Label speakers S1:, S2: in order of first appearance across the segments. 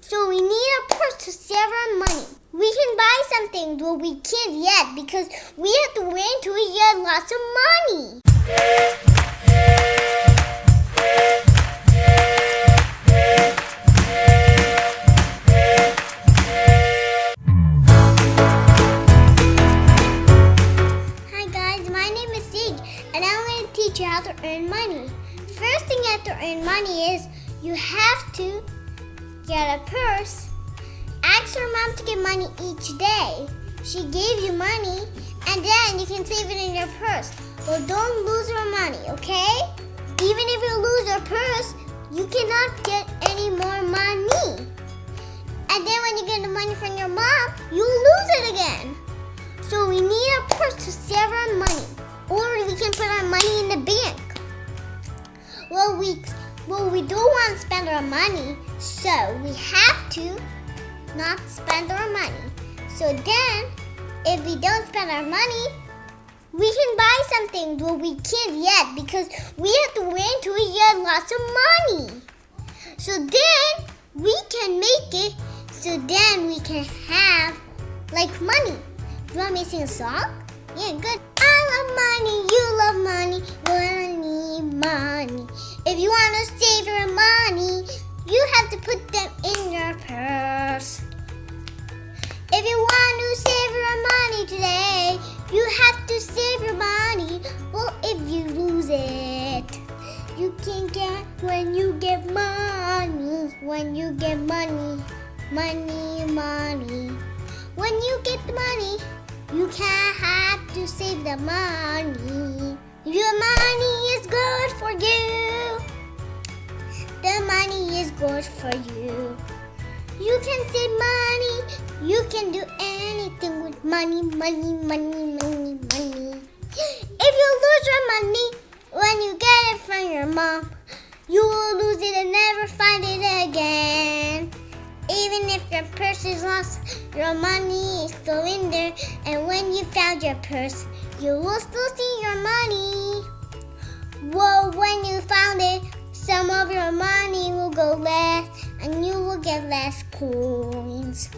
S1: So we need a purse to save our money. We can buy something, but we can't yet because we have to wait until we get lots of money. Hi guys, my name is Sage, and I'm going to teach you how to earn money. First thing you have to earn money is you have to get a purse. Ask your mom to get money each day. She gave you money, and then you can save it in your purse. But don't lose your money, okay? Even if you lose your purse, you cannot get any more money. And then when you get the money from your mom, you lose it again. So we need a purse to save our money, or we can put our money in the bank. Well, we don't want to spend our money, so we have to not spend our money. So then, if we don't spend our money, we can buy something, but we can't yet because we have to wait until we get lots of money. So then, we can make it, so then we can have, money. You want me to sing a song? Yeah, good. I love money, you love money, we need money. If you want to save your money, you have to put them in your purse. If you want to save your money today, you have to save your money. Well, if you lose it, you can get when you get money. When you get money, money. When you get the money, you can't have to save the money. Your money is good for you. The money is good for you. You can save money. You can do anything with money. If you lose your money when you get it from your mom, you will lose it and never find it again. Even if your purse is lost, your money is still in there. And when you found your purse, you will still see your money. Well, when you found it, some of your money will go less, and you will get less coins.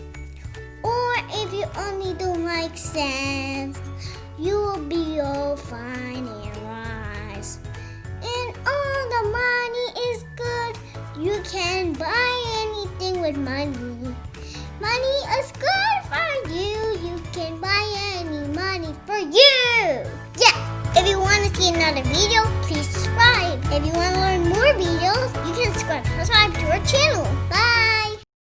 S1: Or if you only don't like cents, you will be all fine and wise. And all the money is good. You can buy anything with money. Money is good for you. You can buy any money for you. Yeah. If you want to see another video, please subscribe. If you want to learn more videos, you can subscribe to our channel. Bye.